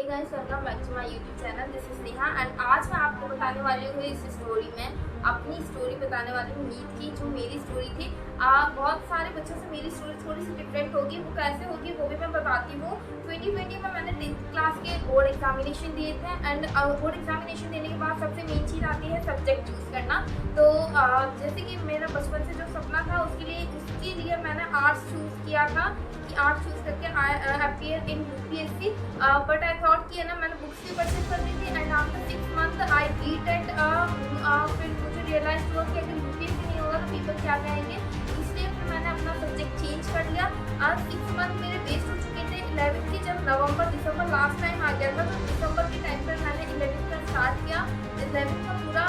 Hey guys, welcome back to my YouTube channel. This is Neha and आज मैं आपको बताने वाली हूँ इस स्टोरी में अपनी स्टोरी बताने वाली हूँ नीट की। जो मेरी स्टोरी थी बहुत सारे बच्चों से मेरी स्टोरी थोड़ी सी डिफरेंट होगी। वो कैसे होगी वो भी मैं बताती हूँ। 2020 में मैंने 10th क्लास के बोर्ड एग्जामिनेशन दिए थे एंड बोर्ड एग्जामिनेशन देने के बाद सबसे मेन चीज़ आती है सब्जेक्ट चूज़ करना। तो जैसे कि मेरा बचपन से जो सपना था उसके लिए मैंने आर्ट्स चूज़ किया था कि आर्ट्स चूज़ करके appear in UPSC. But I thought कि है ना, मैंने बुक्स भी परचेज कर दी थी एंड आफ्टर 6 मंथ आई रीटेड। फिर मुझे रियलाइज हुआ कि अगर यूपीएससी नहीं होगा तो पीपल क्या कहेंगे, इसलिए फिर मैंने अपना सब्जेक्ट चेंज कर लिया। आज 6 मंथ मेरे वेस्ट हो चुके थे। 11th की जब नवंबर दिसंबर लास्ट टाइम आ गया था तो दिसंबर के टाइम पर मैंने 11th का स्टार्ट किया। 11th का पूरा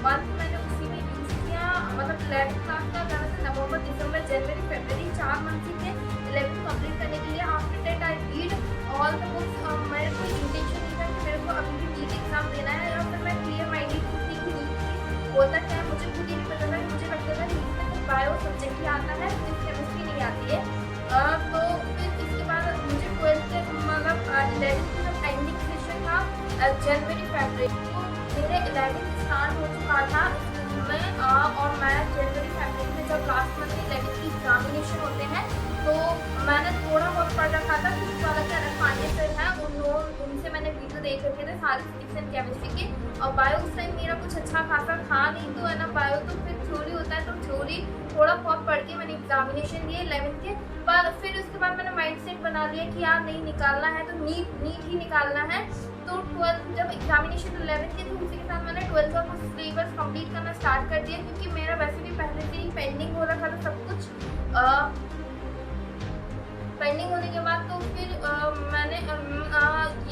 मंथ मैंने उसी में यूज किया। मतलब 11th क्लास का जाना था नवंबर दिसंबर जनवरी फरवरी 4 मंथ ही थे 11th कंप्लीट करने के लिए। After that I read all the books. मेरे को इंटेंशन नहीं था कि मेरे को अभी भी नीट एग्जाम देना है या फिर मैं क्लियर माइंडेड थी कि नीट होता क्या है मुझे खुद ही नहीं पता था। मुझे लगता था नीट में तो बायो सब्जेक्ट ही आता है, फिजिक्स केमिस्ट्री नहीं आती है। तो फिर इसके बाद मुझे 12th के मतलब 11th का जब एंडिंग सेशन था जनवरी फरवरी, तो मेरे 11th स्टार्ट हो चुका था में और मैं जनवरी फरवरी में जब लास्ट मंथ 11th की एग्जामिनेशन होते हैं तो मैंने थोड़ा बहुत पढ़ रखा था। फिजिक्स वाला क्या पांडे सर हैं, उनसे मैंने वीडियो देख रखे थे सारे फिजिक्स एंड केमिस्ट्री के। और बायो उस टाइम मेरा कुछ अच्छा खासा था नहीं, तो है ना बायो तो फिर थ्योरी होता है, तो थ्योरी थोड़ा बहुत पढ़ के मैंने एग्जामिनेशन दिए 11th के। पर फिर उसके बाद मैंने माइंड सेट बना लिया कि यार नहीं निकालना है तो नीट ही निकालना है। तो 12th जब एग्जामिनेशन 11th की थी उसी के साथ मैंने 12th का कुछ सिलेबस कंप्लीट करना स्टार्ट कर दिया, क्योंकि मेरा वैसे भी पहले से ही पेंडिंग हो रखा था सब कुछ। पेंडिंग होने के बाद तो फिर मैंने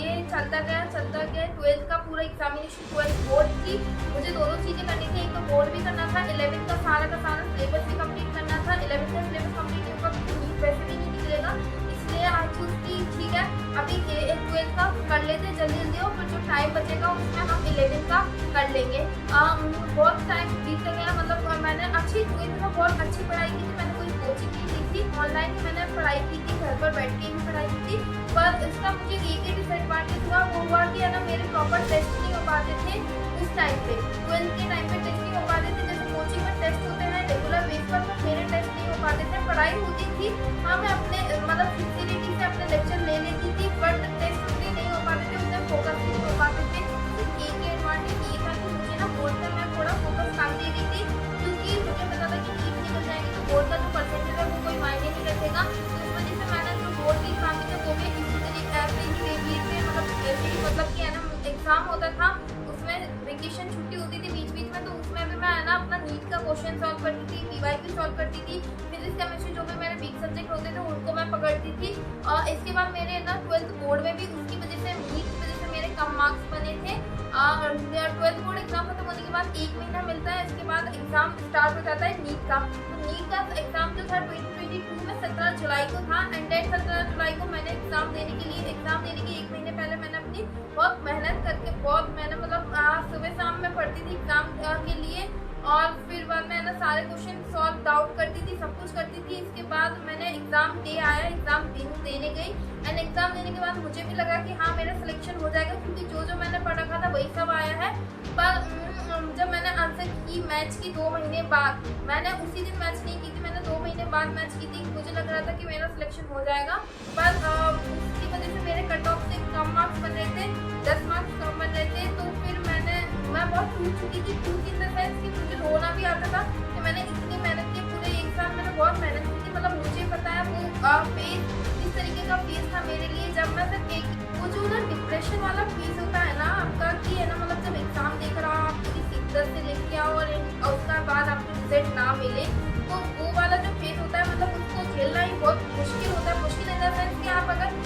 ये चलता गया 12th का पूरा एग्जामिनेशन 12th बोर्ड की मुझे दोनों चीज़ें करनी थी। एक तो बोर्ड भी करना था, 11th का सारा सिलेबस भी कंप्लीट करना था। 11th का सिलेबस कंप्लीट होगा तो नीट वैसे भी नहीं निकलेगा, इसलिए आज चूज की ठीक है अभी 12th का कर लेते जल्दी और फिर जो टाइम बचेगा उसमें हम 11th का कर लेंगे। बहुत टाइम बीत गया। मतलब मैंने बहुत अच्छी पढ़ाई की थी। मैंने कोई कोचिंग नहीं ली थी, ऑनलाइन ही मैंने पढ़ाई की थी, घर पर बैठ के ही पढ़ाई की थी। पर इसका मुझे एक ही डिसएडवांटेज हुआ, वो हुआ कि है ना मेरे प्रॉपर टेस्ट नहीं हो पाते थे उस टाइम पे। 12th के टाइम पे टेस्ट नहीं हो पाते थे, जैसे कोचिंग में टेस्ट होते हैं रेगुलर बेस पर, तो मेरे टेस्ट नहीं हो पाते थे। पढ़ाई होती थी, हाँ मैं अपने मतलब सिंसियरिटी से अपने लेक्चर ले लेती थी, बट टेस्ट उतने नहीं हो पाते थे, उतने फोकस नहीं हो पाते थे। एक ही एडवांटेज ये था कि मुझे ना बोर्ड पर मैं थोड़ा फोकस कम दे रही थी, क्योंकि मुझे पता था कि नीट निकल जाएगी तो बोर्ड का जो परसेंटेज है वो कोई मायने नहीं रखेगा। तो इस वजह से मैंने जो बोर्ड की एग्जाम थे वो भी इसी तरीके ऐसे ही रेडिएट में मतलब ऐसे ही मतलब कि है ना एग्जाम होता था, उसमें वेकेशन छुट्टी होती थी बीच बीच में, तो उसमें भी मैं है ना अपना नीट का क्वेश्चन सॉल्व करती थी, पीवाईक्यू सॉल्व करती थी। फिजिक्स केमिस्ट्री जो भी मेरे वीक सब्जेक्ट होते थे उनको मैं पकड़ती थी। और इसके बाद मेरे ना 12th बोर्ड में भी उसकी वजह से नीट की वजह से मेरे कम मार्क्स बने थे। 12th बोर्ड एग्जाम खत्म होने के बाद 1 महीना मिलता है, इसके बाद एग्जाम स्टार्ट हो जाता है नीट का। तो नीट का एग्जाम जो था 2022 में 17 जुलाई को था एंड डेट 17 जुलाई को मैंने एग्जाम देने के 1 महीने पहले मैंने अपनी बहुत मेहनत करके मैंने मतलब सुबह शाम में पढ़ती थी एग्जाम के लिए, और फिर बाद में ना सारे क्वेश्चन सॉल्व डाउट करती थी, सब कुछ करती थी। इसके बाद मैंने एग्जाम डे आया, एग्जाम देने गई एंड एग्जाम देने के बाद मुझे भी लगा कि हाँ मेरा सिलेक्शन हो जाएगा, क्योंकि जो मैंने पढ़ रखा था वही सब आया है। पर जब मैंने आंसर की मैच की 2 महीने बाद, मैंने उसी दिन मैच नहीं की थी, मैंने 2 महीने बाद मैच की थी। मुझे लग रहा था कि मेरा सिलेक्शन हो जाएगा, पर उसकी वजह से मेरे कट ऑफ से कम मार्क्स बन रहे थे, 10 मार्क्स कम बन रहे थे। तो फिर मैं बहुत टूट चुकी थी, टूट इन द सेंस कि मुझे रोना भी आता था कि मैंने इतनी मेहनत की, पूरे एक साल मैंने बहुत मेहनत की थी। मतलब मुझे पता है वो फेज इस तरीके का फेज था मेरे लिए, जब मैं सिर्फ एक वो जो ना डिप्रेशन वाला फेज होता है ना आपका, कि है ना मतलब जब एग्जाम देख रहा हो आप पूरी शिद्दत से लेके आओ और उसका बाद आपको रिजल्ट ना मिले, तो वो वाला जो फेज होता है मतलब उसको झेलना ही बहुत मुश्किल होता है। मुश्किल इन द सेंस कि आप अगर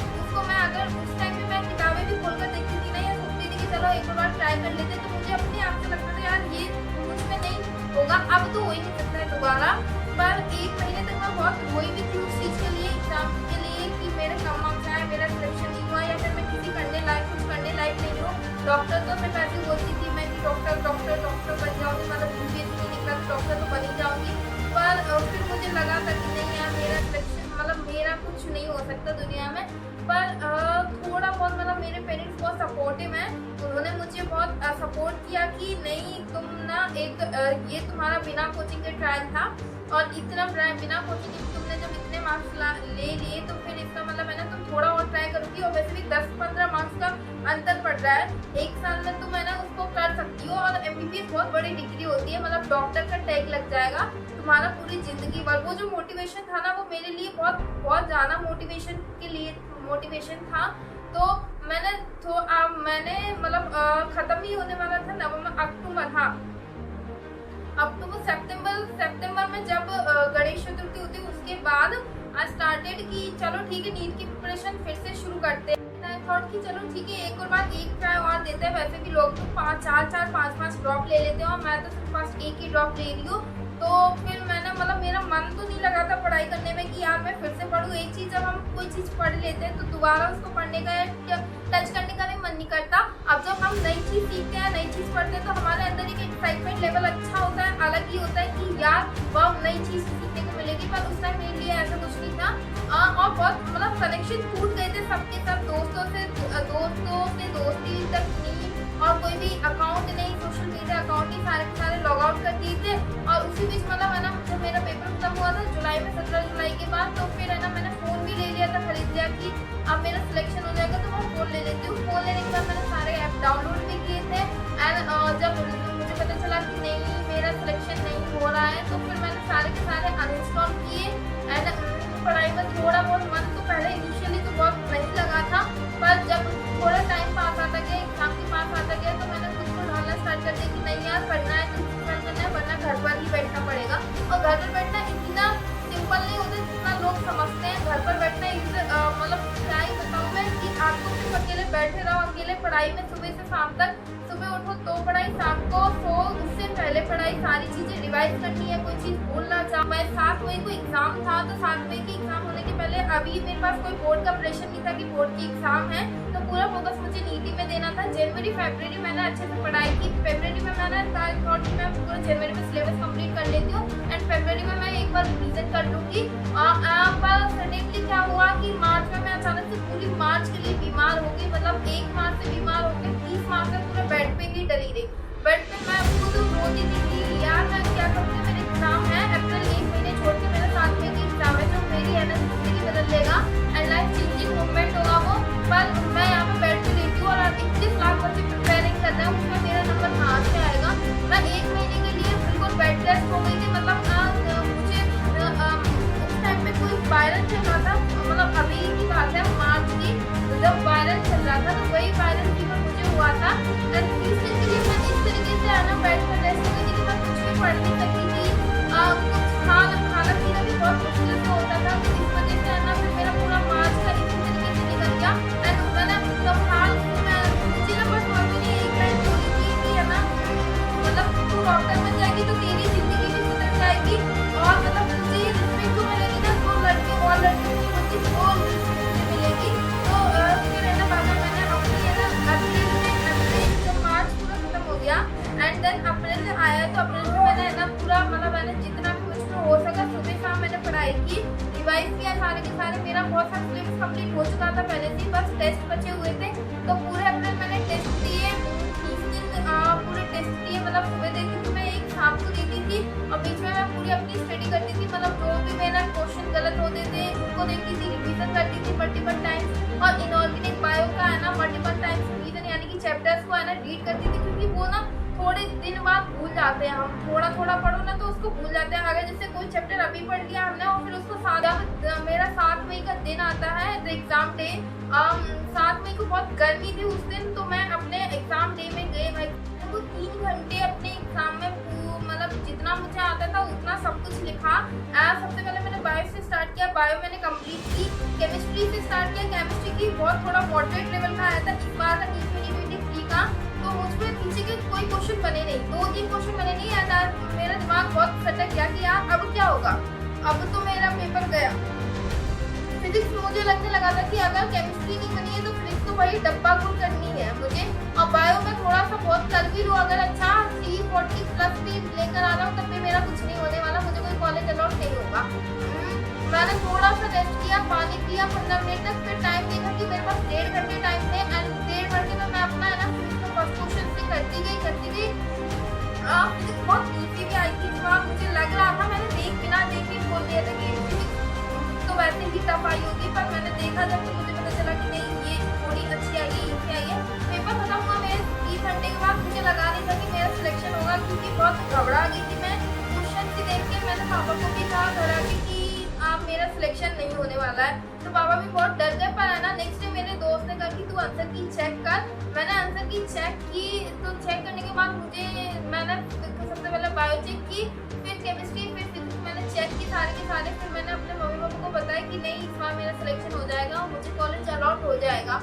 उस टाइम पे मैं किताबें भी खोलकर देखती थी ना, या सोचती थी कि चलो एक बार ट्राई कर लेते, तो मुझे अपने आप से लगता था यार ये मुझमें नहीं होगा, अब तो हो ही नहीं सकता है दोबारा। पर 1 महीने तक मैं बहुत रोई भी थी उस चीज़ के लिए, एग्जाम के लिए, कि मेरे कम मार्क्स आए, मेरा सिलेक्शन नहीं हुआ, या फिर मैं कुछ करने लायक नहीं हूँ। डॉक्टर तो मैं पैसे बोलती थी मैं कि डॉक्टर बन जाऊँगी, मतलब यूपीएससी नहीं निकला तो डॉक्टर तो बन ही जाऊँगी। पर फिर मुझे लगा था कि नहीं यार मेरा सिलेक्शन मतलब मेरा कुछ नहीं हो सकता दुनिया में। पर थोड़ा बहुत मतलब मेरे पेरेंट्स सपोर्ट किया कि नहीं तुम ना एक ये तुम्हारा बिना कोचिंग के ट्रायल था और इतना बिना कोचिंग के तुमने जब इतने मार्क्स ले लिए तो फिर इसका मतलब है ना तुम थोड़ा और ट्राई करोगी और वैसे भी 10-15 मार्क्स का अंतर पड़ रहा है, एक साल में तुम है ना उसको कर सकती हो। और MBBS बहुत बड़ी डिग्री होती है, मतलब डॉक्टर का टैग लग जाएगा तुम्हारा पूरी जिंदगी भर। वो जो मोटिवेशन था ना वो मेरे लिए बहुत ज़्यादा मोटिवेशन था। तो मैंने मतलब खत्म ही होने वाला था अक्टूबर, हाँ अक्टूबर सितंबर में जब गणेश चतुर्थी होती उसके बाद आई स्टार्टेड कि चलो ठीक है नीट की प्रिपरेशन फिर से शुरू करते हैं। आई थॉट कि चलो ठीक है एक और बार एक ट्राई और देते हैं। वैसे भी लोग तो 5 ड्रॉप ले लेते हैं और मैं तो सिर्फ फर्स्ट एक ही ड्रॉप ले रही हूँ। तो फिर मैंने मतलब मेरा मन तो नहीं लगा था पढ़ाई करने में कि यार मैं फिर से पढूं। एक चीज़ जब हम कोई चीज़ पढ़ लेते हैं तो दोबारा उसको पढ़ने का या टच करने का भी मन नहीं करता। अब जब हम नई चीज़ सीखते हैं, नई चीज़ पढ़ते हैं तो हमारे अंदर एक एक्साइटमेंट लेवल अच्छा होता है, अलग ही होता है कि यार वाह नई चीज़ सीखने को मिलेगी। पर उस टाइम मेरे लिए ऐसा कुछ नहीं था। और बहुत मतलब कनेक्शन टूट गए थे सबके सब, दोस्तों से दोस्ती तक नहीं और कोई भी अकाउंट नहीं, सोशल मीडिया अकाउंट ही सारे लॉग आउट कर दिए थे। और उसी बीच मतलब है ना जब मेरा पेपर खत्म हुआ था जुलाई में, 17 जुलाई के बाद, तो फिर है ना मैंने फ़ोन भी ले लिया था, खरीद लिया कि अब मेरा सिलेक्शन हो जाएगा तो मैं फ़ोन ले लेती हूँ। फ़ोन लेने के बाद मैंने सारे ऐप डाउनलोड भी किए थे। एंड जब मुझे पता चला कि नहीं मेरा सिलेक्शन नहीं हो रहा है तो फिर मैंने सारे के सारे अनइंस्टॉल किए। एंड पढ़ाई में थोड़ा बहुत मन तो पहले इनिशियली तो बहुत नहीं लगा था, पर जब थोड़ा टाइम पास आता गया, एग्जाम के पास आता गया तो मैंने खुद को ढालना स्टार्ट कर दिया कि नहीं यार पढ़ना है तो स्टार्ट करना है, वरना घर पर ही बैठना पड़ेगा। और घर पर बैठना इतना सिंपल नहीं होता जितना लोग समझते हैं। घर पर बैठना मतलब क्या ही बताऊँ मैं कि आपको सिर्फ अकेले बैठे रहो, अकेले पढ़ाई में सुबह से शाम तक, सुबह उठो तो पढ़ाई, शाम को सो उससे पहले पढ़ाई, सारी चीज़ें रिवाइज करनी है, कोई चीज़ भूल ना जाओ। मैं 7 मई को एग्जाम था तो 7 मई के एग्जाम होने के पहले अभी मेरे पास कोई बोर्ड का प्रेशर नहीं था कि बोर्ड की एग्जाम है, तो पूरा फोकस मुझे नीटी में देना था। जनवरी फरवरी मैंने अच्छे से पढ़ाई की। फरवरी में मैंने थॉट कि मैं पूरा जनवरी में सिलेबस कंप्लीट कर लेती हूँ एंड फरवरी में मैं एक बार रिवीजन कर लूँगी। पर सडनली क्या हुआ कि मार्च में मैं अचानक से पूरी मार्च के लिए बीमार हो गई। मतलब 1 मार्च से बीमार हो गई, 30 मार्च तक पूरे बेड पे ही डली रही। बेड पे मैं खुद रोती थी कि यार मैं क्या करूँगी, मेरे एग्जाम है अप्रैल, 1 महीने छोड़ के मेरा 7 मई की एग्जाम है जो मेरी है ना जिंदगी बदल देगा एंड लाइफ चेंजिंग मूवमेंट होगा वो। पर मैं यहाँ पे बेड पे लेटी हूँ और 21 लाख बच्चे प्रिपेयरिंग कर रहे हैं, उसमें मेरा नंबर कहाँ से आएगा। मैं 1 महीने के लिए बिल्कुल बेड रेस्ट हो गई थी। मतलब मुझे उस टाइम पे कोई वायरल चल रहा था, मतलब अभी की बात है मार्च की, जब वायरल चल रहा था तो वही वायरल फीवर मुझे हुआ था। एंड 30 दिन के लिए मैं इस तरीके से आना बेड पर रेस्ट हो गई थी कि मैं कुछ भी पढ़ नहीं सकती थी, कुछ खाना पीना भी बहुत मुश्किल से होता था। तो इस वजह से आना फिर मेरा पूरा मार्च का इसी तरीके से निकल गया। एंड मैंने मुझे ना बस मम्मी ने एक लाइन बोली थी कि है ना मतलब तू डॉक्टर बन जाएगी तो तेरी जिंदगी भी सुधर जाएगी और मतलब तुझे ये रिस्पेक्ट तो मिलेगी ना, तो लड़के और लड़कियों की होती वो रिस्पेक्ट मिलेगी। तो फिर है ना बाद में मैंने अपनी है ना अप्रैल जब मार्च पूरा खत्म हो गया एंड देन अप्रैल में आया तो अप्रैल में मैंने है ना पूरा मतलब मैंने जितना भी मुझको हो सका सुबह शाम मैंने पढ़ाई की, रिवाइज किया सारे के सारे। मेरा बहुत सारा सिलेबस कंप्लीट हो चुका था पहले से, बस टेस्ट बचे हुए थे। तो पूरे अप्रैल मैंने टेस्ट दिए, 30 दिन पूरे टेस्ट दिए। मतलब सुबह देती थी मैं, एक शाम को देती थी और बीच में मैं पूरी अपनी स्टडी करती थी। मतलब जो भी मेरा क्वेश्चन गलत होते थे उनको देखती थी, रिवीजन करती थी मल्टीपल टाइम्स। और इनऑर्गेनिक बायो का है ना मल्टीपल टाइम्स रिवीजन यानी कि चैप्टर्स को है ना रीड करती थी, क्योंकि वो ना थोड़े दिन बाद भूल जाते हैं। हम थोड़ा पढ़ो ना तो उसको भूल जाते हैं। अगर जैसे कोई चैप्टर अभी पढ़ लिया हमने और फिर उसको मेरा 7 मई का दिन आता है एग्जाम डे। 7 मई को बहुत गर्मी थी उस दिन, तो मैं अपने एग्जाम डे में गई, वो 3 घंटे अपने एग्जाम में मतलब जितना मुझे आता था उतना सब कुछ लिखा। सबसे पहले मैंने बायो से स्टार्ट किया, बायो मैंने कंप्लीट की। केमिस्ट्री से स्टार्ट किया, केमिस्ट्री की बहुत थोड़ा मॉडरेट लेवल का आया था इस बार 2023 का। तो मुझमें पीछे के कोई क्वेश्चन बने नहीं, 2-3 क्वेश्चन बने नहीं। एंड मेरा दिमाग बहुत सटक गया कि यार अब क्या होगा, अब तो मेरा पेपर गया। फिजिक्स में मुझे लगने लगा था कि अगर केमिस्ट्री नहीं बनी है तो फिजिक्स तो वही डब्बा गुड़ करनी है मुझे। और बायो में थोड़ा सा बहुत कर भी लूँ, अगर अच्छा 340+ भी लेकर आ रहा हूँ तब भी मेरा कुछ नहीं होने वाला, मुझे कोई कॉलेज अलॉट नहीं होगा। मैंने थोड़ा सा रेस्ट किया, पानी पिया 15 मिनट तक, फिर टाइम देखा कि मेरे पास 1.5 घंटे टाइम थे। एंड 1.5 घंटे में मैं अपना है ना फर्स्ट क्वेश्चन से करती होने वाला है। तो पापा भी बहुत डर गए। पर है ना नेक्स्ट डे मेरे दोस्त ने कहा कि तू आंसर की चेक कर। मैंने आंसर की चेक की, तो चेक करने के बाद मैंने सबसे पहले बायो चेक की, फिर केमिस्ट्री, फिर फिजिक्स मैंने चेक की सारे के सारे। फिर मैंने अपने मम्मी पापा को बताया कि नहीं इस बार मेरा सिलेक्शन हो जाएगा और मुझे कॉलेज अलॉट हो जाएगा।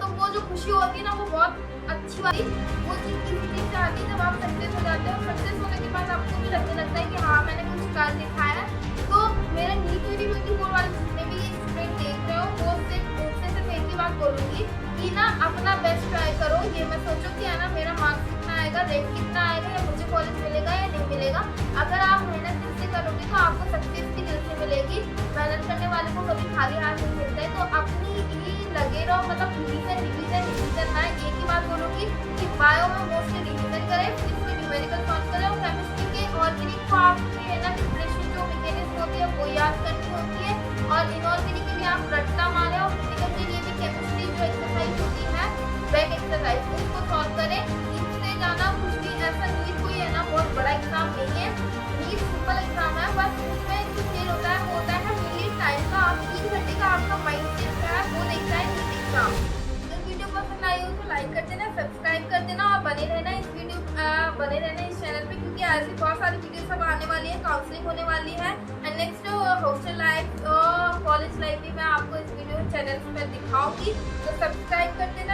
तो वो जो खुशी होती है ना वो बहुत अच्छी बात है। वो चीज़ किसी चीज़ से आती है जब आप सक्सेस हो जाते हो। सक्सेस होने के बाद आपको भी लगने लगता है कि हाँ मैंने कुछ कर दिखाया है। तो मेरा नीट 2024 वाले जितने भी स्टूडेंट देख रहे हो वो सिर्फ एक ही बात बोलूँगी कि ना अपना बेस्ट ट्राई करो। ये मैं सोचो कि है ना मेरा मार्क्स कितना आएगा, रैंक कितना आएगा, या मुझे कॉलेज मिलेगा या नहीं मिलेगा। अगर आप मेहनत दिल से करोगे तो आपको सक्सेस भी दिल से मिलेगी। मेहनत करने वाले को कभी खाली हाथ नहीं मिलता है। तो अपनी ही लगे रहो, मतलब रिवीजन। मैं एक ही बात बोलूँगी कि बायो में मोस्टली रिवीजन करें, फिजिक्स में न्यूमेरिकल सॉल्व करें, और केमिस्ट्री के ऑर्गेनिक को आपकी है ना प्रिपरेशन जो मैकेनिज्म होती है वो याद करनी होती है। और इनऑर्गेनिक के लिए आप रट्टा मारें, और फिजिकल के लिए भी केमिस्ट्री जो एक्सरसाइज होती है बैक एक्सरसाइज उसको सॉल्व करें। इससे ज़्यादा कुछ भी ऐसा नीट कोई है ना बहुत बड़ा एग्जाम नहीं है। नीट सिंपल एग्जाम है, बस उसमें जो फेल होता है वो होता है मिनट टाइम का। आप 3 घंटे का आपका माइंड सेट क्या है वो देखता है नीट एग्जाम। अगर वीडियो पसंद आई हो तो लाइक कर देना, सब्सक्राइब कर देना, और बने रहना इस चैनल पे, क्योंकि ऐसी बहुत सारी वीडियो सब आने वाली है, काउंसलिंग होने वाली है, and next hostel life, college life भी मैं आपको इस वीडियो चैनल पे दिखाऊंगी। तो सब्सक्राइब कर देना।